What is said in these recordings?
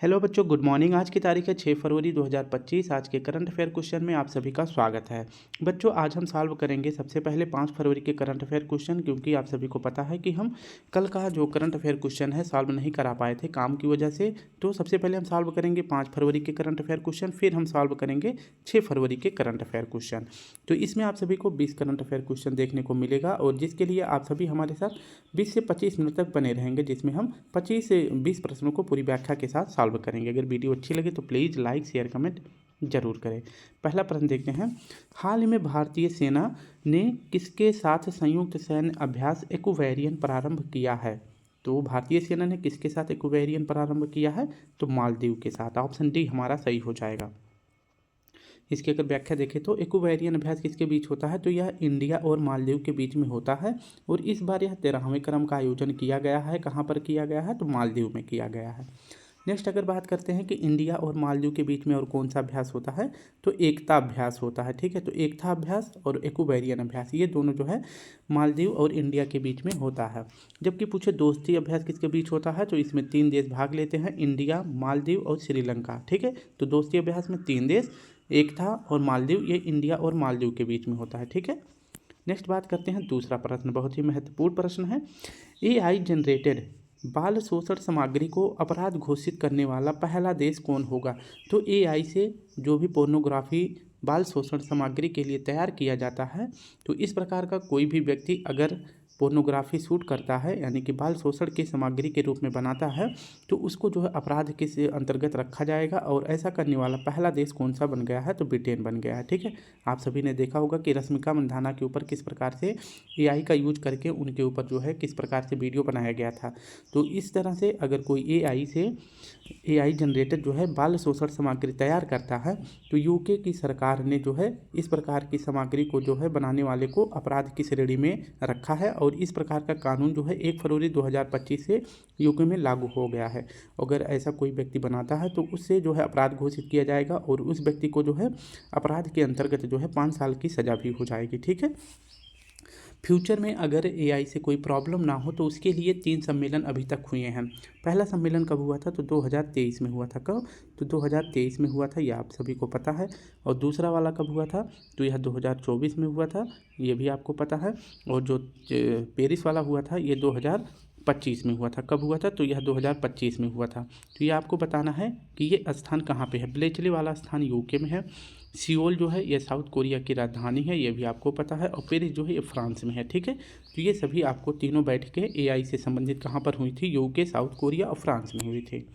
Hello बच्चों, good morning. आज की तारीख है 6 फरवरी 2025। आज के करंट अफेयर क्वेश्चन में आप सभी का स्वागत है। बच्चों, आज हम सॉल्व करेंगे सबसे पहले 5 फरवरी के करंट अफेयर क्वेश्चन, क्योंकि आप सभी को पता है कि हम कल का जो करंट अफेयर क्वेश्चन है सॉल्व नहीं करा पाए थे काम की वजह से। तो सबसे पहले हम सॉल्व करेंगे 5 फरवरी के करंट अफेयर क्वेश्चन, फिर हम सॉल्व करेंगे 6 फरवरी के करंट अफेयर क्वेश्चन। तो इसमें आप सभी को 20 करंट अफेयर क्वेश्चन देखने को मिलेगा, और जिसके लिए आप सभी हमारे साथ 20 से 25 मिनट तक बने रहेंगे, जिसमें हम 25 से 20 प्रश्नों को पूरी व्याख्या के साथ सॉल्व करेंगे। अगर वीडियो अच्छी लगे तो प्लीज़ लाइक शेयर कमेंट जरूर करें। पहला प्रश्न देखते हैं। हाल ही में भारतीय सेना ने किसके साथ संयुक्त सैन्य अभ्यास एक्वेरियन प्रारंभ किया है? तो भारतीय सेना ने किसके साथ एक्वेरियन प्रारंभ किया है? तो मालदीव के साथ। ऑप्शन डी हमारा सही हो जाएगा। इसकी अगर व्याख्या देखें तो एक्वेरियन अभ्यास किसके बीच होता है? तो यह इंडिया और मालदीव के बीच में होता है, और इस बार यह 13वें क्रम का आयोजन किया गया है। कहाँ पर किया गया है? तो मालदीव में किया गया है। नेक्स्ट अगर बात करते हैं कि इंडिया और मालदीव के बीच में और कौन सा अभ्यास होता है, तो एकता अभ्यास होता है। ठीक है, तो एकता अभ्यास और एक्वेरियन अभ्यास ये दोनों जो है मालदीव और इंडिया के बीच में होता है। जबकि पूछे दोस्ती अभ्यास किसके बीच होता है, तो इसमें 3 देश भाग लेते हैं, इंडिया, मालदीव और श्रीलंका। ठीक है, तो दोस्ती अभ्यास में 3 देश, एकता और मालदीव, ये इंडिया और मालदीव के बीच में होता है। ठीक है, नेक्स्ट बात करते हैं दूसरा प्रश्न, बहुत ही महत्वपूर्ण प्रश्न है। AI जनरेटेड बाल शोषण सामग्री को अपराध घोषित करने वाला पहला देश कौन होगा? तो AI से जो भी पोर्नोग्राफी बाल शोषण सामग्री के लिए तैयार किया जाता है, तो इस प्रकार का कोई भी व्यक्ति अगर पोर्नोग्राफी शूट करता है, यानी कि बाल शोषण की सामग्री के रूप में बनाता है, तो उसको जो है अपराध के से अंतर्गत रखा जाएगा। और ऐसा करने वाला पहला देश कौन सा बन गया है? तो ब्रिटेन बन गया है। ठीक है, आप सभी ने देखा होगा कि रश्मिका मंदाना के ऊपर किस प्रकार से AI का यूज करके उनके ऊपर जो है किस प्रकार से वीडियो बनाया गया था। तो इस तरह से अगर कोई AI जनरेटेड जो है बाल शोषण सामग्री तैयार करता है, तो UK की सरकार ने जो है इस प्रकार की सामग्री को जो है बनाने वाले को अपराध की श्रेणी में रखा है, और इस प्रकार का कानून जो है 1 फरवरी 2025 से UK में लागू हो गया है। अगर ऐसा कोई व्यक्ति बनाता है तो उससे जो है अपराध घोषित किया जाएगा, और उस व्यक्ति को जो है अपराध के अंतर्गत जो है 5 साल की सजा भी हो जाएगी। ठीक है, फ्यूचर में अगर AI से कोई प्रॉब्लम ना हो तो उसके लिए 3 सम्मेलन अभी तक हुए हैं। पहला सम्मेलन कब हुआ था? तो 2023 में हुआ था। कब? तो 2023 में हुआ था, यह आप सभी को पता है। और दूसरा वाला कब हुआ था? तो यह 2024 में हुआ था, ये भी आपको पता है। और जो पेरिस वाला हुआ था ये 2025 में हुआ था। कब हुआ था? तो यह 2025 में हुआ था। तो ये आपको बताना है कि ये स्थान कहाँ पे है। ब्लेचली वाला स्थान UK में है, सियोल जो है ये साउथ कोरिया की राजधानी है, ये भी आपको पता है, और पेरिस जो है ये फ्रांस में है। ठीक है, तो ये सभी आपको तीनों बैठकें AI से संबंधित कहाँ पर हुई थी? UK, साउथ कोरिया और फ्रांस में हुई थी।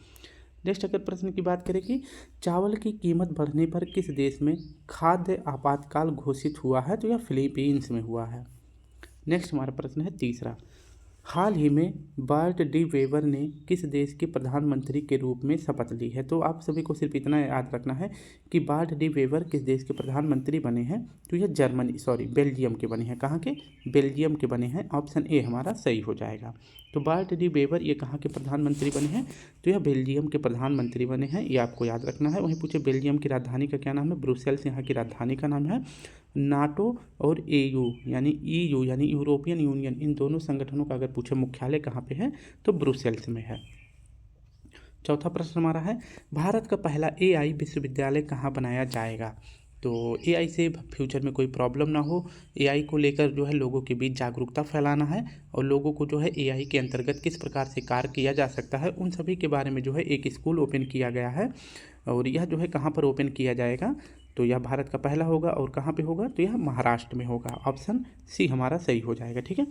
नेक्स्ट अगर प्रश्न की बात करें कि चावल की कीमत बढ़ने पर किस देश में खाद्य आपातकाल घोषित हुआ है? तो यह फिलीपींस में हुआ है। नेक्स्ट हमारा प्रश्न है तीसरा। हाल ही में बर्ट डी वेवर ने किस देश के प्रधानमंत्री के रूप में शपथ ली है? तो आप सभी को सिर्फ इतना याद रखना है कि बर्ट डी वेवर किस देश के प्रधानमंत्री बने हैं? तो यह बेल्जियम के बने हैं। कहाँ के? बेल्जियम के बने हैं। ऑप्शन ए हमारा सही हो जाएगा। तो बर्ट डी वेवर ये कहाँ के प्रधानमंत्री बने हैं? तो यह बेल्जियम के प्रधानमंत्री बने हैं, ये आपको याद रखना है। वहीं पूछे बेल्जियम की राजधानी का क्या नाम है? ब्रुसेल्स यहाँ की राजधानी का नाम है। नाटो और EU यानी EU यानी यूरोपियन यूनियन, इन दोनों संगठनों का अगर पूछे मुख्यालय कहाँ पे है? तो ब्रुसेल्स में है। चौथा प्रश्न हमारा है, भारत का पहला AI विश्वविद्यालय कहाँ बनाया जाएगा? तो AI से फ्यूचर में कोई प्रॉब्लम ना हो, AI को लेकर जो है लोगों के बीच जागरूकता फैलाना है, और लोगों को जो है AI के अंतर्गत किस प्रकार से कार्य किया जा सकता है उन सभी के बारे में जो है एक स्कूल ओपन किया गया है। और यह जो है कहाँ पर ओपन किया जाएगा? तो यह भारत का पहला होगा, और कहाँ पे होगा? तो यह महाराष्ट्र में होगा। ऑप्शन सी हमारा सही हो जाएगा। ठीक है,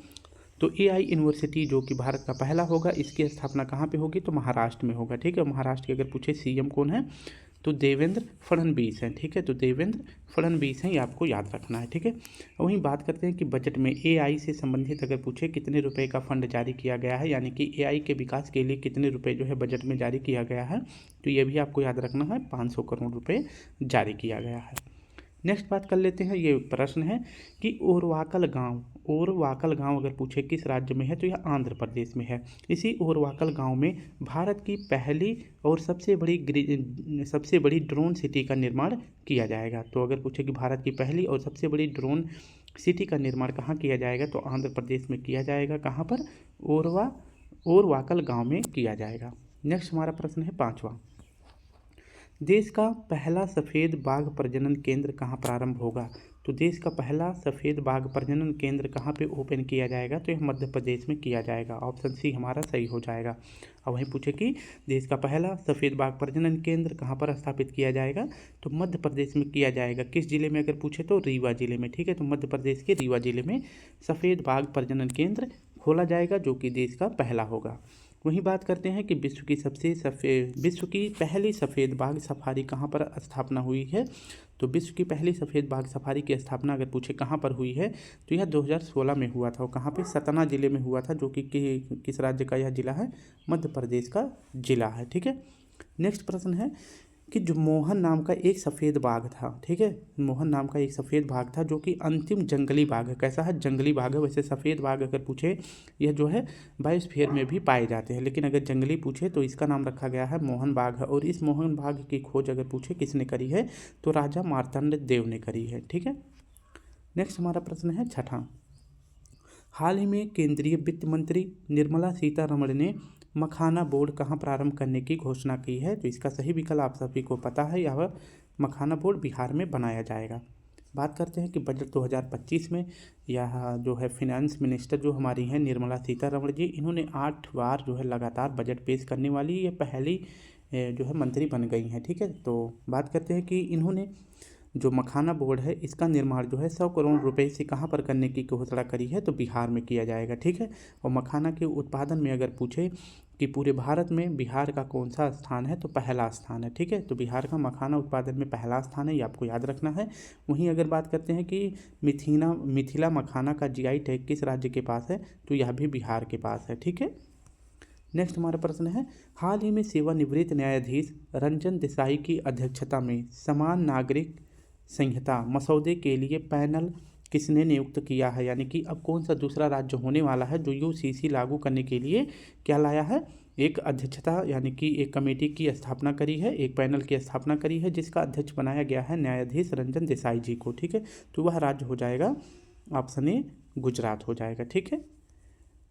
तो AI यूनिवर्सिटी जो कि भारत का पहला होगा, इसकी स्थापना कहाँ पे होगी? तो महाराष्ट्र में होगा। ठीक है, महाराष्ट्र के अगर पूछे CM कौन है? तो देवेंद्र फडणवीस हैं। ठीक है, तो देवेंद्र फडणवीस हैं, ये आपको याद रखना है। ठीक है, वहीं बात करते हैं कि बजट में AI से संबंधित अगर पूछे कितने रुपए का फंड जारी किया गया है, यानी कि AI के विकास के लिए कितने रुपए जो है बजट में जारी किया गया है, तो ये भी आपको याद रखना है, 500 करोड़ रुपये जारी किया गया है। नेक्स्ट बात कर लेते हैं, ये प्रश्न है कि ओरवाकल गांव अगर पूछे किस राज्य में है? तो यह आंध्र प्रदेश में है। इसी ओरवाकल गांव में भारत की पहली और सबसे बड़ी ड्रोन सिटी का निर्माण किया जाएगा। तो अगर पूछे कि भारत की पहली और सबसे बड़ी ड्रोन सिटी का निर्माण कहाँ किया जाएगा? तो आंध्र प्रदेश में किया जाएगा। कहाँ पर? ओरवाकल गाँव में किया जाएगा। नेक्स्ट हमारा प्रश्न है पाँचवा। देश का पहला सफ़ेद बाघ प्रजनन केंद्र कहाँ प्रारंभ होगा? तो देश का पहला सफ़ेद बाघ प्रजनन केंद्र कहाँ पे ओपन किया जाएगा? तो यह मध्य प्रदेश में किया जाएगा। ऑप्शन सी हमारा सही हो जाएगा। अब वहीं पूछे कि देश का पहला सफ़ेद बाघ प्रजनन केंद्र कहाँ पर स्थापित किया जाएगा? तो मध्य प्रदेश में किया जाएगा। किस जिले में अगर पूछे तो रीवा जिले में। ठीक है, तो मध्य प्रदेश के रीवा जिले में सफ़ेद बाघ प्रजनन केंद्र खोला जाएगा, जो कि देश का पहला होगा। वहीं बात करते हैं कि विश्व की पहली सफ़ेद बाघ सफारी कहाँ पर स्थापना हुई है? तो विश्व की पहली सफ़ेद बाघ सफारी की स्थापना अगर पूछे कहाँ पर हुई है, तो यह 2016 में हुआ था। और कहाँ पे? सतना जिले में हुआ था, जो कि किस राज्य का यह जिला है? मध्य प्रदेश का जिला है। ठीक है, नेक्स्ट प्रश्न है कि जो मोहन नाम का एक सफ़ेद बाघ था, ठीक है, मोहन नाम का एक सफ़ेद बाघ था जो कि अंतिम जंगली बाघ है। कैसा है? जंगली बाघ है। वैसे सफ़ेद बाघ अगर पूछे, यह जो है बायोस्फीयर में भी पाए जाते हैं, लेकिन अगर जंगली पूछे तो इसका नाम रखा गया है मोहन बाघ है। और इस मोहन बाघ की खोज अगर पूछे किसने करी है, तो राजा मार्तंड देव ने करी है। ठीक है, नेक्स्ट हमारा प्रश्न है छठा। हाल ही में केंद्रीय वित्त मंत्री निर्मला सीतारमण ने मखाना बोर्ड कहाँ प्रारंभ करने की घोषणा की है? तो इसका सही विकल्प आप सभी को पता है, यह मखाना बोर्ड बिहार में बनाया जाएगा। बात करते हैं कि बजट 2025 में यह जो है फिनेंस मिनिस्टर जो हमारी हैं निर्मला सीतारमण जी, इन्होंने 8 बार जो है लगातार बजट पेश करने वाली ये पहली जो है मंत्री बन गई हैं। ठीक है, तो बात करते हैं कि इन्होंने जो मखाना बोर्ड है इसका निर्माण जो है 100 करोड़ रुपए से कहाँ पर करने की घोषणा करी है? तो बिहार में किया जाएगा। ठीक है, और मखाना के उत्पादन में अगर पूछे कि पूरे भारत में बिहार का कौन सा स्थान है, तो पहला स्थान है। ठीक है, तो बिहार का मखाना उत्पादन में पहला स्थान है, ये आपको याद रखना है। वहीं अगर बात करते हैं कि मिथिला मखाना का जीआई टैग किस राज्य के पास है, तो यह भी बिहार के पास है। ठीक है, नेक्स्ट हमारा प्रश्न है, हाल ही में सेवानिवृत्त न्यायाधीश रंजन देसाई की अध्यक्षता में समान नागरिक संहिता मसौदे के लिए पैनल किसने नियुक्त किया है? यानी कि अब कौन सा दूसरा राज्य होने वाला है जो यूसीसी लागू करने के लिए क्या लाया है? एक अध्यक्षता यानी कि एक कमेटी की स्थापना करी है, एक पैनल की स्थापना करी है, जिसका अध्यक्ष बनाया गया है न्यायाधीश रंजन देसाई जी को। ठीक है, तो वह राज्य हो जाएगा ऑप्शन ए गुजरात हो जाएगा। ठीक है,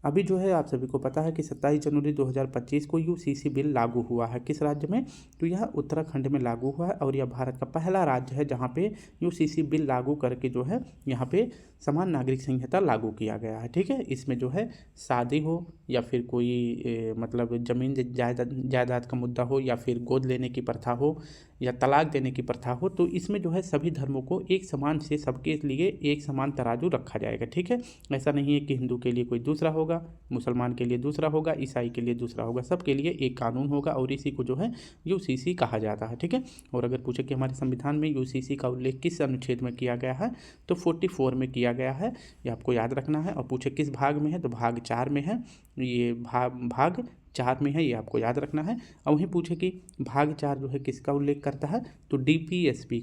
अभी जो है आप सभी को पता है कि 27 जनवरी 2025 को यूसीसी बिल लागू हुआ है। किस राज्य में? तो यह उत्तराखंड में लागू हुआ है, और यह भारत का पहला राज्य है जहां पे यूसीसी बिल लागू करके जो है यहाँ पे समान नागरिक संहिता लागू किया गया है। ठीक है, इसमें जो है शादी हो या फिर कोई मतलब ज़मीन जायदाद का मुद्दा हो, या फिर गोद लेने की प्रथा हो, या तलाक देने की प्रथा हो, तो इसमें जो है सभी धर्मों को एक समान से सबके लिए एक समान तराजू रखा जाएगा। ठीक है, ऐसा नहीं है कि हिंदू के लिए कोई दूसरा होगा, मुसलमान के लिए दूसरा होगा, ईसाई के लिए दूसरा होगा, सबके लिए एक कानून होगा, और इसी को जो है यूसीसी कहा जाता है। ठीक है, और अगर पूछे कि हमारे संविधान में यूसीसी का उल्लेख किस अनुच्छेद में किया गया है, तो 44 में किया गया है, ये आपको याद रखना है। और पूछे किस भाग में है, तो भाग 4 में है, ये भाग 4 में है, ये आपको याद रखना है। और वहीं पूछे कि भाग 4 जो है किसका उल्लेख करता है, तो डीपीएसपी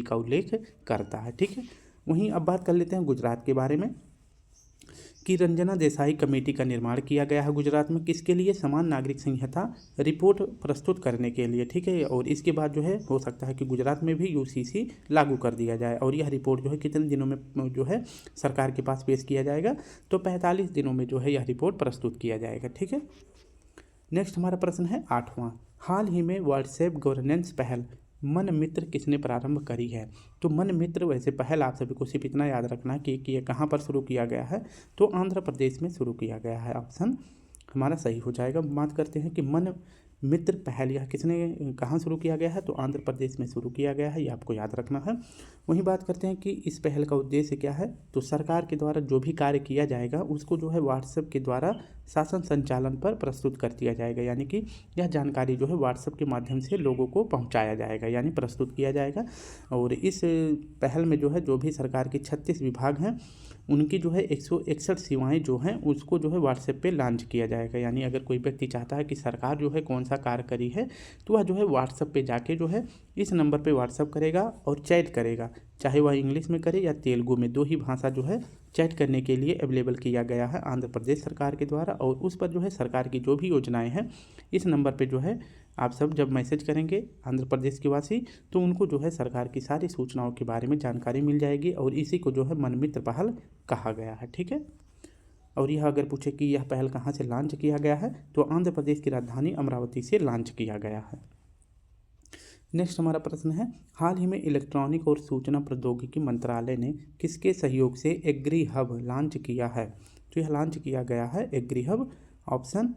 का उल्लेख करता है। ठीक है, वहीं अब बात कर लेते हैं गुजरात के बारे में कि रंजना देसाई कमेटी का निर्माण किया गया है गुजरात में किसके लिए? समान नागरिक संहिता रिपोर्ट प्रस्तुत करने के लिए। ठीक है, और इसके बाद जो है हो सकता है कि गुजरात में भी यूसीसी लागू कर दिया जाए, और यह रिपोर्ट जो है कितने दिनों में जो है सरकार के पास पेश किया जाएगा? तो 45 दिनों में जो है यह रिपोर्ट प्रस्तुत किया जाएगा। ठीक है, नेक्स्ट हमारा प्रश्न है 8वां। हाल ही में व्हाट्सएप गवर्नेंस पहल मन मित्र किसने प्रारंभ करी है? तो मन मित्र वैसे पहल आप सभी को सिर्फ इतना याद रखना कि ये कहाँ पर शुरू किया गया है, तो आंध्र प्रदेश में शुरू किया गया है। ऑप्शन हमारा सही हो जाएगा। बात करते हैं कि मन मित्र पहल यह किसने कहाँ शुरू किया गया है, तो आंध्र प्रदेश में शुरू किया गया है, ये आपको याद रखना है। वहीं बात करते हैं कि इस पहल का उद्देश्य क्या है, तो सरकार के द्वारा जो भी कार्य किया जाएगा उसको जो है व्हाट्सएप के द्वारा शासन संचालन पर प्रस्तुत कर दिया जाएगा, यानी कि यह जानकारी जो है व्हाट्सएप के माध्यम से लोगों को पहुंचाया जाएगा, यानी प्रस्तुत किया जाएगा। और इस पहल में जो है जो भी सरकार के 36 विभाग हैं उनकी जो है 161 सेवाएं जो हैं उसको जो है व्हाट्सएप पे लॉन्च किया जाएगा। यानी अगर कोई व्यक्ति चाहता है कि सरकार जो है कौन सा कार्य करी है, तो वह जो है व्हाट्सएप पे जाके जो है इस नंबर पे व्हाट्सएप करेगा और चैट करेगा, चाहे वह इंग्लिश में करे या तेलुगु में, 2 ही भाषा जो है चैट करने के लिए अवेलेबल किया गया है आंध्र प्रदेश सरकार के द्वारा। और उस पर जो है सरकार की जो भी योजनाएं हैं इस नंबर पे जो है आप सब जब मैसेज करेंगे आंध्र प्रदेश के वासी, तो उनको जो है सरकार की सारी सूचनाओं के बारे में जानकारी मिल जाएगी, और इसी को जो है मन मित्र पहल कहा गया है। ठीक है, और यह अगर पूछे कि यह पहल कहाँ से लॉन्च किया गया है, तो आंध्र प्रदेश की राजधानी अमरावती से लॉन्च किया गया है। नेक्स्ट हमारा प्रश्न है, हाल ही में इलेक्ट्रॉनिक और सूचना प्रौद्योगिकी मंत्रालय ने किसके सहयोग से एग्री हब लॉन्च किया है? तो यह लॉन्च किया गया है एग्री हब, ऑप्शन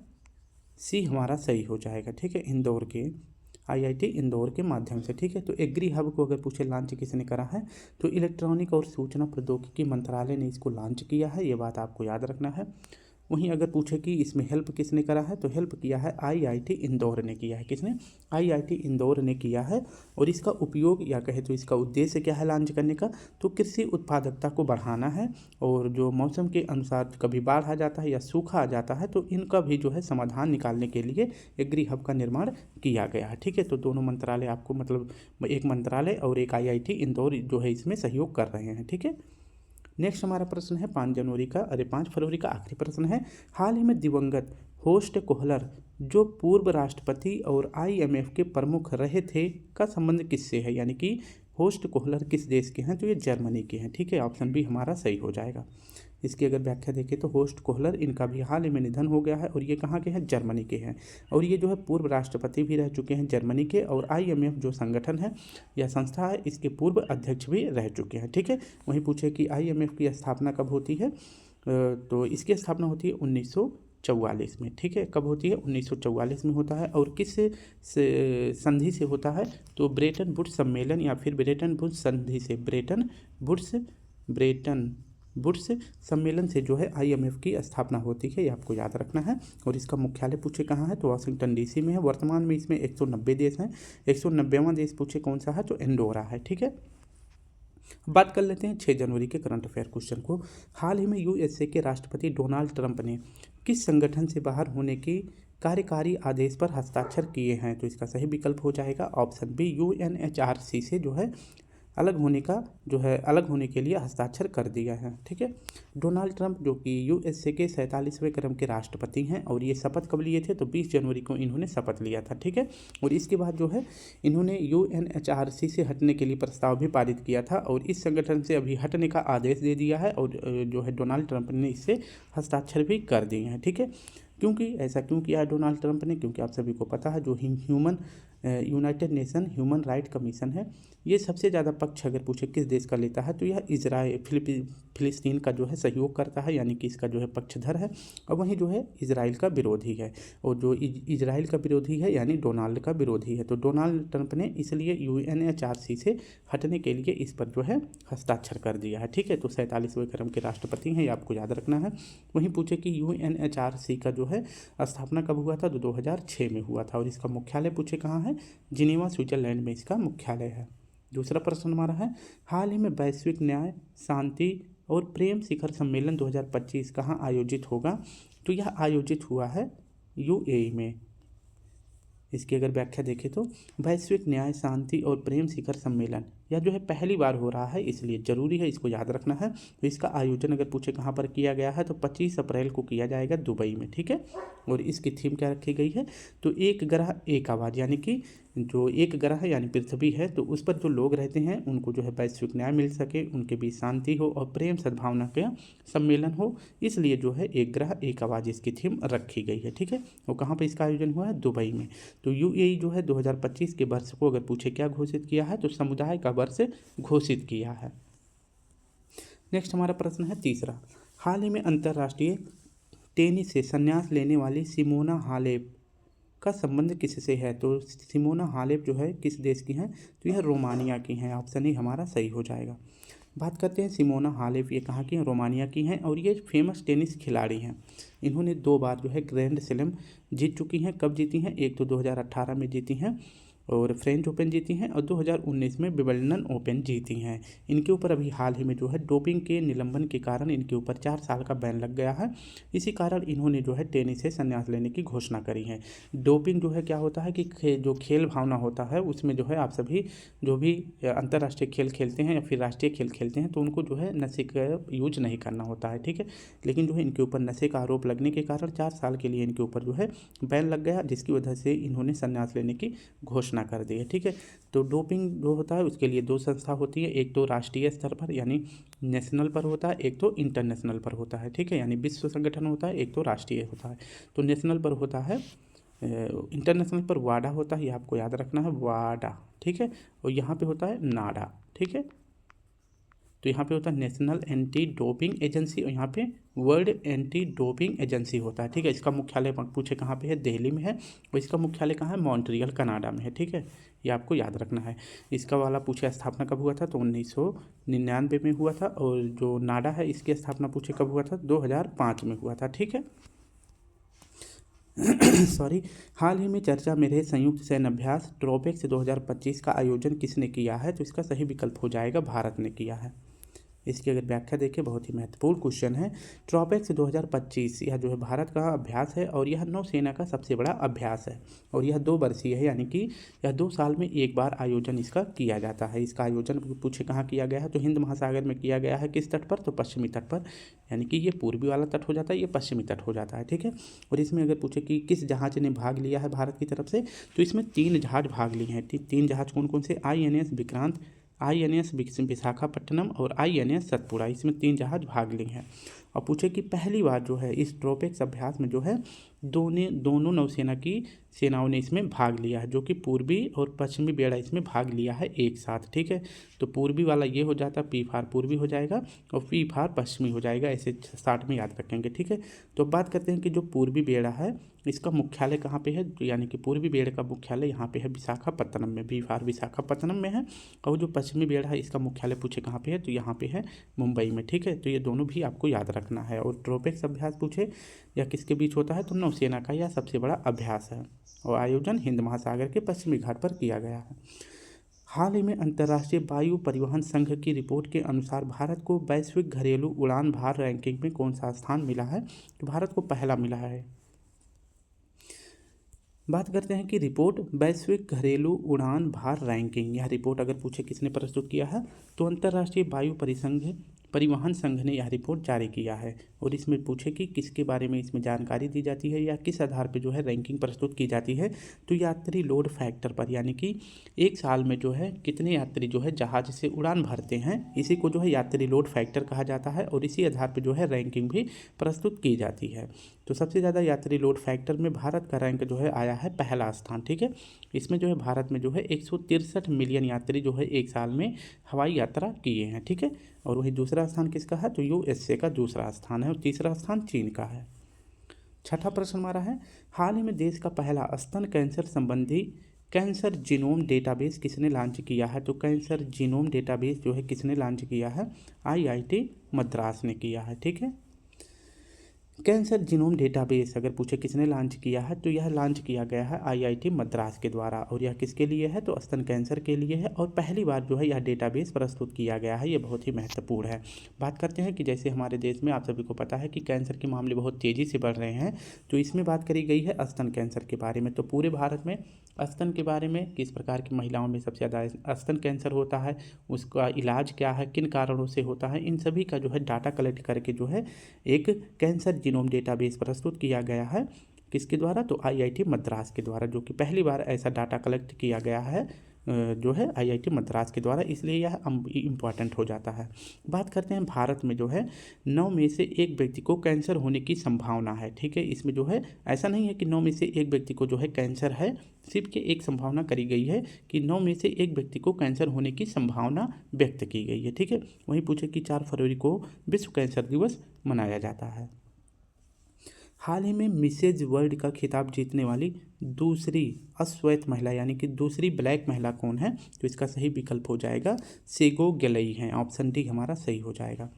सी हमारा सही हो जाएगा। ठीक है, इंदौर के आईआईटी इंदौर के माध्यम से। ठीक है, तो एग्री हब को अगर पूछे लॉन्च किसने करा है, तो इलेक्ट्रॉनिक और सूचना प्रौद्योगिकी मंत्रालय ने इसको लॉन्च किया है, ये बात आपको याद रखना है। वहीं अगर पूछे कि इसमें हेल्प किसने करा है, तो हेल्प किया है आईआईटी इंदौर ने किया है। किसने? आईआईटी इंदौर ने किया है। और इसका उपयोग या कहे तो इसका उद्देश्य क्या है लॉन्च करने का, तो कृषि उत्पादकता को बढ़ाना है, और जो मौसम के अनुसार कभी बाढ़ आ जाता है या सूखा आ जाता है तो इनका भी जो है समाधान निकालने के लिए एग्री हब का निर्माण किया गया है। ठीक है, तो दोनों मंत्रालय आपको मतलब एक मंत्रालय और एक आईआईटी इंदौर जो है इसमें सहयोग कर रहे हैं। ठीक है, नेक्स्ट हमारा प्रश्न है 5 फरवरी का आखिरी प्रश्न है, हाल ही में दिवंगत होस्ट कोहलर जो पूर्व राष्ट्रपति और आईएमएफ के प्रमुख रहे थे का संबंध किससे है? यानी कि होस्ट कोहलर किस देश के हैं? तो ये जर्मनी के हैं। ठीक है, ऑप्शन बी हमारा सही हो जाएगा। इसकी अगर व्याख्या देखें तो होस्ट कोहलर इनका भी हाल ही में निधन हो गया है, और ये कहाँ के हैं? जर्मनी के हैं। और ये जो है पूर्व राष्ट्रपति भी रह चुके हैं जर्मनी के, और आईएमएफ जो संगठन है या संस्था है इसके पूर्व अध्यक्ष भी रह चुके हैं। ठीक है, वहीं पूछे कि आईएमएफ की स्थापना कब होती है, तो इसकी स्थापना होती है 1944 में। ठीक है, कब होती है? 1944 में होता है। और किस संधि से होता है, तो ब्रेटन वुड्स सम्मेलन या फिर ब्रेटन वुड्स संधि से, ब्रेटन वुड्स सम्मेलन से जो है आईएमएफ की स्थापना होती है, ये आपको याद रखना है। और इसका मुख्यालय पूछे कहाँ है, तो वाशिंगटन डीसी में है। वर्तमान में इसमें 190 देश हैं। 190वां देश पूछे कौन सा है, तो एंडोरा है। ठीक है, बात कर लेते हैं 6 जनवरी के करंट अफेयर क्वेश्चन को। हाल ही में यूएसए के राष्ट्रपति डोनाल्ड ट्रंप ने किस संगठन से बाहर होने की कार्यकारी आदेश पर हस्ताक्षर किए हैं? तो इसका सही विकल्प हो जाएगा ऑप्शन बी, यूएनएचआरसी से जो है अलग होने के लिए हस्ताक्षर कर दिया है। ठीक है, डोनाल्ड ट्रंप जो कि यूएसए के 47वें क्रम के राष्ट्रपति हैं, और ये शपथ कब लिए थे, तो 20 जनवरी को इन्होंने शपथ लिया था। ठीक है, और इसके बाद जो है इन्होंने यूएनएचआरसी से हटने के लिए प्रस्ताव भी पारित किया था, और इस संगठन से अभी हटने का आदेश दे दिया है, और जो है डोनाल्ड ट्रंप ने इससे हस्ताक्षर भी कर दिए हैं। ठीक है, क्योंकि ऐसा क्यों किया है डोनाल्ड ट्रंप ने, क्योंकि आप सभी को पता है जो United nation human right commission है, ये सबसे ज़्यादा पक्ष अगर पूछे किस देश का लेता है, तो यह फिलिस्तीन का जो है सहयोग करता है, यानी कि इसका जो है पक्षधर है, और वहीं जो है इजराइल का विरोधी है। और जो इजराइल का विरोधी है यानी डोनाल्ड का विरोधी है, तो डोनाल्ड ट्रंप ने इसलिए यूएनएचआरसी से हटने के लिए इस पर जो है हस्ताक्षर कर दिया है। ठीक है, तो 47वें क्रम के राष्ट्रपति हैं, ये आपको याद रखना है। वहीं पूछे कि यूएनएचआरसी का जो है स्थापना कब हुआ था, तो 2006 में हुआ था, और इसका मुख्यालय पूछे कहाँ है, जिनेवा स्विट्जरलैंड में इसका मुख्यालय है। दूसरा प्रश्न हमारा है, हाल ही में वैश्विक न्याय, शांति और प्रेम शिखर सम्मेलन 2025 कहाँ आयोजित होगा? तो यह आयोजित हुआ है यूएई में। इसकी अगर व्याख्या देखें तो वैश्विक न्याय, शांति और प्रेम शिखर सम्मेलन यह जो है पहली बार हो रहा है, इसलिए जरूरी है इसको याद रखना है। तो इसका आयोजन अगर पूछे कहाँ पर किया गया है, तो 25 अप्रैल को किया जाएगा दुबई में। ठीक है, और इसकी थीम क्या रखी गई है, तो एक ग्रह एक आवाज़, यानी कि जो एक ग्रह है यानी पृथ्वी है, तो उस पर जो लोग रहते हैं उनको जो है वैश्विक न्याय मिल सके, उनके बीच शांति हो और प्रेम सद्भावना का सम्मेलन हो, इसलिए जो है एक ग्रह एक आवाज़ इसकी थीम रखी गई है। ठीक है, और कहाँ पर इसका आयोजन हुआ है, दुबई में। तो यूएई जो है 2025 के वर्ष को अगर पूछे क्या घोषित किया है, तो समुदाय का वर्ष घोषित किया है। नेक्स्ट हमारा प्रश्न है तीसरा, हाल ही में अंतर्राष्ट्रीय टेनिस से संन्यास लेने वाली सिमोना हालेप का संबंध किससे है? तो सिमोना हालेप जो है किस देश की हैं, तो यह रोमानिया की हैं। ऑप्शन ही हमारा सही हो जाएगा। बात करते हैं सिमोना हालेप, ये कहाँ की हैं, रोमानिया की हैं, और ये फेमस टेनिस खिलाड़ी हैं। इन्होंने 2 बार जो है ग्रैंड स्लैम जीत चुकी हैं। कब जीती हैं, एक तो 2018 में जीती हैं और फ्रेंच ओपन जीती हैं, और 2019 में विंबलडन ओपन जीती हैं। इनके ऊपर अभी हाल ही में जो है डोपिंग के निलंबन के कारण इनके ऊपर 4 साल का बैन लग गया है। इसी कारण इन्होंने जो है टेनिस से संन्यास लेने की घोषणा करी है। डोपिंग जो है क्या होता है कि जो खेल भावना होता है उसमें जो है आप सभी जो भी अंतर्राष्ट्रीय खेल खेलते हैं या फिर राष्ट्रीय खेल खेलते हैं, तो उनको जो है नशे का यूज नहीं करना होता है। ठीक है, लेकिन जो है इनके ऊपर नशे का आरोप लगने के कारण 4 साल के लिए इनके ऊपर जो है बैन लग गया, जिसकी वजह से इन्होंने संन्यास लेने की घोषणा कर दी है। ठीक है, तो डोपिंग जो होता है उसके लिए 2 संस्था होती है, एक तो राष्ट्रीय स्तर पर यानी नेशनल पर होता है, एक तो इंटरनेशनल पर होता है। ठीक है, यानी विश्व संगठन होता है, एक तो राष्ट्रीय होता है। तो नेशनल पर होता है, इंटरनेशनल पर वाडा होता है, ये आपको याद रखना है, वाडा। ठीक ठीक है, और यहाँ पे होता है नाडा, ठीक है। तो यहाँ पे होता है नेशनल एंटी डोपिंग एजेंसी और यहाँ पे वर्ल्ड एंटी डोपिंग एजेंसी होता है, ठीक है। इसका मुख्यालय पूछे कहाँ पे है, दिल्ली में है, और इसका मुख्यालय कहाँ है, मॉन्ट्रियल कनाडा में है, ठीक है। ये आपको याद रखना है। इसका वाला पूछे स्थापना कब हुआ था, तो 1999 में हुआ था, और जो नाडा है इसकी स्थापना पूछे कब हुआ था, 2005 में हुआ था, ठीक है। सॉरी। हाल ही में चर्चा में रहे संयुक्त सैन्य अभ्यास ट्रोपेक्स 2025 का आयोजन किसने किया है, तो इसका सही विकल्प हो जाएगा भारत ने किया है। इसकी अगर व्याख्या देखें, बहुत ही महत्वपूर्ण क्वेश्चन है। ट्रोपेक्स 2025 यह जो है भारत का अभ्यास है और यह नौसेना का सबसे बड़ा अभ्यास है, और यह 2 वर्षीय है, यानी कि यह 2 साल में एक बार आयोजन इसका किया जाता है। इसका आयोजन पूछे कहाँ किया गया है, तो हिंद महासागर में किया गया है। किस तट पर, तो पश्चिमी तट पर, यानी कि ये पूर्वी वाला तट हो जाता है, ये पश्चिमी तट हो जाता है, ठीक है। और इसमें अगर पूछे कि किस जहाज ने भाग लिया है भारत की तरफ से, तो इसमें 3 जहाज भाग लिए हैं। 3 जहाज कौन कौन से, INS विक्रांत, INS विशाखापट्टनम और INS सतपुड़ा, इसमें 3 जहाज भाग लिए हैं। और पूछे कि पहली बार जो है इस ट्रोपेक्स अभ्यास में जो है दोनों नौसेना की सेनाओं ने इसमें भाग लिया है, जो कि पूर्वी और पश्चिमी बेड़ा इसमें भाग लिया है एक साथ, ठीक है। तो पूर्वी वाला ये हो जाता है, P फॉर पूर्वी हो जाएगा और P फॉर पश्चिमी हो जाएगा, ऐसे 60 में याद रखेंगे, ठीक है। तो बात करते हैं कि जो पूर्वी बेड़ा है इसका मुख्यालय कहाँ पे है, यानी कि पूर्वी बेड़ा का मुख्यालय यहाँ पे है विशाखापट्टनम में, B फॉर विशाखापट्टनम में है। और जो पश्चिमी बेड़ा है इसका मुख्यालय पूछे कहाँ पे है, तो यहाँ पे है मुंबई में, ठीक है। तो ये दोनों भी आपको याद रखना है। और ट्रोपेक्स अभ्यास पूछे या किसके बीच होता है, तो नौसेना का यह सबसे बड़ा अभ्यास है, और आयोजन हिंद महासागर के पश्चिमी घाट पर किया गया है। हाल ही में अंतर्राष्ट्रीय वायु परिवहन संघ की रिपोर्ट के अनुसार भारत को वैश्विक घरेलू उड़ान भार रैंकिंग में कौन सा स्थान मिला है, तो भारत को पहला मिला है। बात करते हैं कि रिपोर्ट वैश्विक घरेलू उड़ान भार रैंकिंग, यह रिपोर्ट अगर पूछे किसने प्रस्तुत किया है, तो अंतर्राष्ट्रीय वायु परिवहन संघ ने यह रिपोर्ट जारी किया है। और इसमें पूछे कि किसके बारे में इसमें जानकारी दी जाती है या किस आधार पर जो है रैंकिंग प्रस्तुत की जाती है, तो यात्री लोड फैक्टर पर, यानी कि एक साल में जो है कितने यात्री जो है जहाज से उड़ान भरते हैं, इसी को जो है यात्री लोड फैक्टर कहा जाता है, और इसी आधार पर जो है रैंकिंग भी प्रस्तुत की जाती है। तो सबसे ज़्यादा यात्री लोड फैक्टर में भारत का रैंक जो है आया है पहला स्थान, ठीक है। इसमें जो है भारत में जो है 163 मिलियन यात्री जो है एक साल में हवाई यात्रा किए हैं, ठीक है। और वही दूसरा स्थान किसका है, तो USA का दूसरा स्थान है, और तीसरा स्थान चीन का है। छठा प्रश्न हमारा है, हाल ही में देश का पहला स्तन कैंसर संबंधी कैंसर जीनोम डेटाबेस किसने लॉन्च किया है, तो कैंसर जीनोम डेटाबेस जो है किसने लॉन्च किया है, IIT मद्रास ने किया है, ठीक है। कैंसर जीनोम डेटाबेस अगर पूछे किसने लॉन्च किया है, तो यह लॉन्च किया गया है IIT मद्रास के द्वारा, और यह किसके लिए है, तो स्तन कैंसर के लिए है, और पहली बार जो है यह डेटाबेस प्रस्तुत किया गया है। ये बहुत ही महत्वपूर्ण है। बात करते हैं कि जैसे हमारे देश में आप सभी को पता है कि कैंसर के मामले बहुत तेज़ी से बढ़ रहे हैं, तो इसमें बात करी गई है स्तन कैंसर के बारे में। तो पूरे भारत में स्तन के बारे में, किस प्रकार की महिलाओं में सबसे ज़्यादा स्तन कैंसर होता है, उसका इलाज क्या है, किन कारणों से होता है, इन सभी का जो है डाटा कलेक्ट करके जो है एक कैंसर जीनोम डेटाबेस प्रस्तुत किया गया है। किसके द्वारा, तो IIT मद्रास के द्वारा, जो कि पहली बार ऐसा डाटा कलेक्ट किया गया है जो है IIT मद्रास के द्वारा, इसलिए यह इम्पॉर्टेंट हो जाता है। बात करते हैं भारत में जो है 9 में से 1 व्यक्ति को कैंसर होने की संभावना है, ठीक है। इसमें जो है ऐसा नहीं है कि 9 में से 1 व्यक्ति को जो है कैंसर है, सिर्फ के एक संभावना करी गई है कि 9 में से 1 व्यक्ति को कैंसर होने की संभावना व्यक्त की गई है, ठीक है। वहीं पूछे कि 4 फरवरी को विश्व कैंसर दिवस मनाया जाता है। हाल ही में मिसेज वर्ल्ड का खिताब जीतने वाली दूसरी अश्वेत महिला, यानी कि दूसरी ब्लैक महिला कौन है, तो इसका सही विकल्प हो जाएगा सेगो गलई है, ऑप्शन डी हमारा सही हो जाएगा।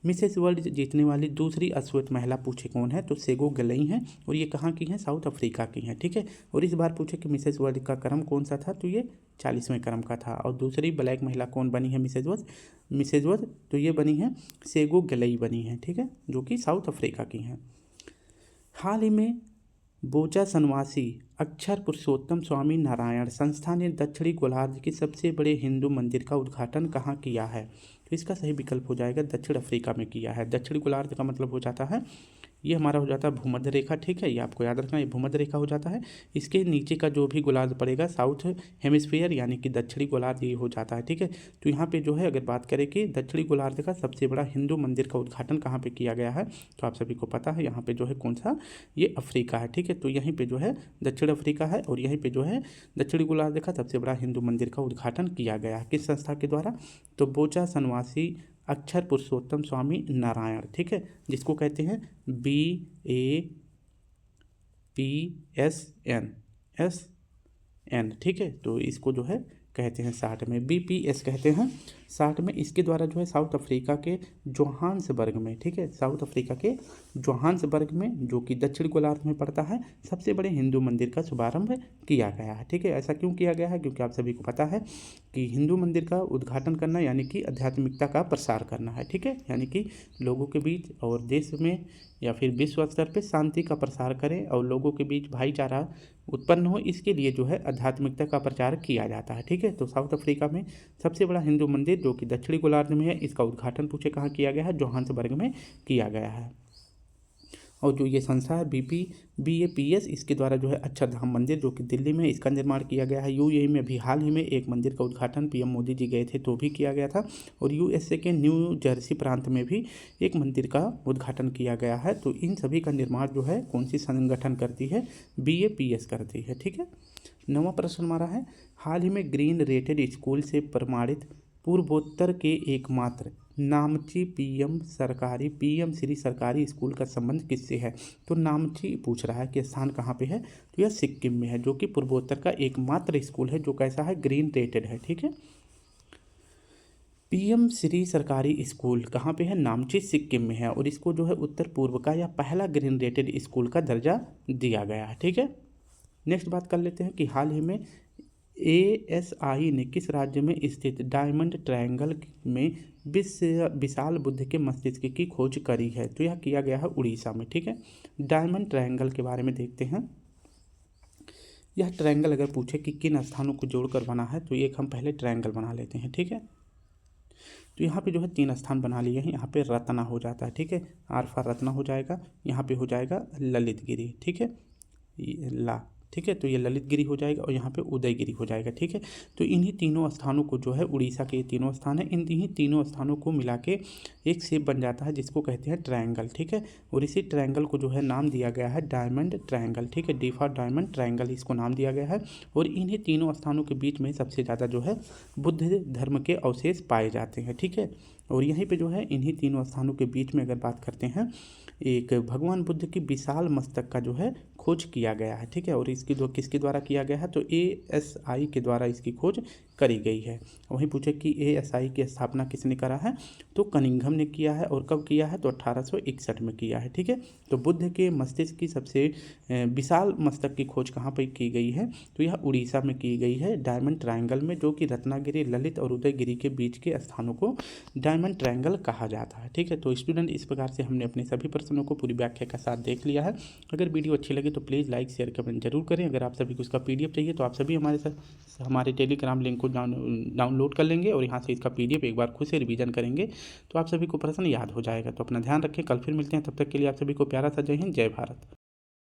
मिसेज वर्ल्ड जीतने वाली दूसरी अश्वेत महिला पूछे कौन है, तो सेगो गलई हैं, और ये कहाँ की हैं, साउथ अफ्रीका की हैं, ठीक है। और इस बार पूछे कि मिसेज वर्ल्ड का क्रम कौन सा था, तो ये 40वें क्रम का था। और दूसरी ब्लैक महिला कौन बनी है मिसेज वर्ल्ड, तो ये बनी है सेगो गलई बनी है, ठीक है, जो कि साउथ अफ्रीका की हैं। हाल ही में बोचा सनवासी अक्षर पुरुषोत्तम स्वामी नारायण संस्था ने दक्षिणी गोलार्ध के सबसे बड़े हिंदू मंदिर का उद्घाटन कहाँ किया है, तो इसका सही विकल्प हो जाएगा दक्षिण अफ्रीका में किया है। दक्षिणी गोलार्ध का मतलब हो जाता है ये हमारा हो जाता है भूमध्य रेखा, ठीक है, ये आपको याद रखना, ये भूमध्य रेखा हो जाता है। इसके नीचे का जो भी गोलार्ध पड़ेगा साउथ हेमिस्फीयर यानी कि दक्षिणी गोलार्ध ये हो जाता है, ठीक है। तो यहाँ पे जो है अगर बात करें कि दक्षिणी गोलार्ध का सबसे बड़ा हिंदू मंदिर का उद्घाटन कहाँ पे किया गया है, तो आप सभी को पता है यहाँ पे जो है कौन सा, ये अफ्रीका है, ठीक है। तो यहीं पे जो है दक्षिण अफ्रीका है और यहीं पे जो है दक्षिणी गोलार्ध का सबसे बड़ा हिंदू मंदिर का उद्घाटन किया गया है। किस संस्था के द्वारा, तो बोचा सन्यासी अक्षर पुरुषोत्तम स्वामी नारायण, ठीक है, जिसको कहते हैं BAPSN, ठीक है। तो इसको जो है कहते हैं शार्ट में BPS कहते हैं शार्ट में। इसके द्वारा जो है साउथ अफ्रीका के जोहान्सबर्ग में, ठीक है, साउथ अफ्रीका के जोहान्सबर्ग में जो कि दक्षिण गोलार्ध में पड़ता है, सबसे बड़े हिंदू मंदिर का शुभारंभ किया गया है, ठीक है। ऐसा क्यों किया गया है, क्योंकि आप सभी को पता है कि हिंदू मंदिर का उद्घाटन करना यानी कि आध्यात्मिकता का प्रसार करना है, ठीक है, यानी कि लोगों के बीच और देश में या फिर विश्व स्तर पर शांति का प्रसार करें और लोगों के बीच भाईचारा उत्पन्न हो, इसके लिए जो है आध्यात्मिकता का प्रचार किया जाता है, ठीक है। तो साउथ अफ्रीका में सबसे बड़ा हिंदू मंदिर जो कि दक्षिणी गोलार्ध में है, इसका उद्घाटन पूछे कहाँ किया गया है, जोहान्सबर्ग में किया गया है। और जो ये संस्था है BAPS, इसके द्वारा जो है अक्षरधाम मंदिर जो कि दिल्ली में, इसका निर्माण किया गया है। UAE में भी हाल ही में एक मंदिर का उद्घाटन PM मोदी जी गए थे तो भी किया गया था। और USA के न्यू जर्सी प्रांत में भी एक मंदिर का उद्घाटन किया गया है। तो इन सभी का निर्माण जो है कौन सी संगठन करती है, BAPS करती है, ठीक है। 9वां प्रश्न हमारा है, हाल ही में ग्रीन रेटेड स्कूल से प्रमाणित पूर्वोत्तर के एकमात्र नामची PM श्री सरकारी स्कूल का संबंध किससे है। तो नामची पूछ रहा है कि स्थान कहाँ पे है, तो यह सिक्किम में है, जो कि पूर्वोत्तर का एकमात्र स्कूल है जो कैसा है, ग्रीन रेटेड है, ठीक है। PM श्री सरकारी स्कूल कहाँ पे है, नामची सिक्किम में है और इसको जो है उत्तर पूर्व का या पहला ग्रीन रेटेड स्कूल का दर्जा दिया गया है, ठीक है। नेक्स्ट बात कर लेते हैं कि हाल ही में ASI ने किस राज्य में स्थित डायमंड ट्रायंगल में विशाल बुद्ध के मस्तिष्क की खोज करी है। तो यह किया गया है उड़ीसा में, ठीक है। डायमंड ट्रायंगल के बारे में देखते हैं। यह ट्रायंगल अगर पूछे कि किन स्थानों को जोड़कर बना है, तो एक हम पहले ट्रायंगल बना लेते हैं, ठीक है। तो यहाँ पे जो है 3 स्थान बना लिए हैं। यहाँ पे रत्ना हो जाता है, ठीक है, आरफा रत्ना हो जाएगा, यहाँ पे हो जाएगा ललितगिरी, ठीक है, ठीक है। तो ये ललितगिरी हो जाएगा और यहाँ पे उदयगिरी हो जाएगा, ठीक है। तो इन्हीं तीनों स्थानों को जो है उड़ीसा के ये तीनों स्थान है, इन्हीं तीनों स्थानों को मिला के एक शेप बन जाता है जिसको कहते हैं ट्रायंगल, ठीक है। और इसी ट्रायंगल को जो है नाम दिया गया है डायमंड ट्रायंगल, ठीक है, D फॉर डायमंड ट्रायंगल इसको नाम दिया गया है। और इन्हीं तीनों स्थानों के बीच में सबसे ज़्यादा जो है बुद्ध धर्म के अवशेष पाए जाते हैं, ठीक है। और यहीं पे जो है इन्हीं तीनों स्थानों के बीच में अगर बात करते हैं, एक भगवान बुद्ध की विशाल मस्तक का जो है खोज किया गया है, ठीक है। और इसकी जो किसके द्वारा किया गया है, तो ASI के द्वारा इसकी खोज करी गई है। वहीं पूछे कि ASI की स्थापना किसने करा है, तो कनिंघम ने किया है। और कब किया है, तो 1861 में किया है, ठीक है। तो बुद्ध के मस्तिष्क की सबसे विशाल मस्तक की खोज कहाँ पर की गई है, तो यह उड़ीसा में की गई है डायमंड ट्रायंगल में, जो कि रत्नागिरी, ललित और उदयगिरी के बीच के स्थानों को डायमंड ट्रायंगल कहा जाता है, ठीक है। तो स्टूडेंट इस प्रकार से हमने अपने सभी प्रश्नों को पूरी व्याख्या के साथ देख लिया है। अगर वीडियो अच्छी लगे तो प्लीज़ लाइक शेयर कमेंट जरूर करें। अगर आप सभी को इसका PDF चाहिए तो आप सभी हमारे टेलीग्राम लिंक को डाउनलोड कर लेंगे और यहाँ से इसका PDF एक बार खुद से रिवीजन करेंगे तो आप सभी को प्रश्न याद हो जाएगा। तो अपना ध्यान रखें, कल फिर मिलते हैं, तब तक के लिए आप सभी को प्यारा सा जय हिंद, जय भारत।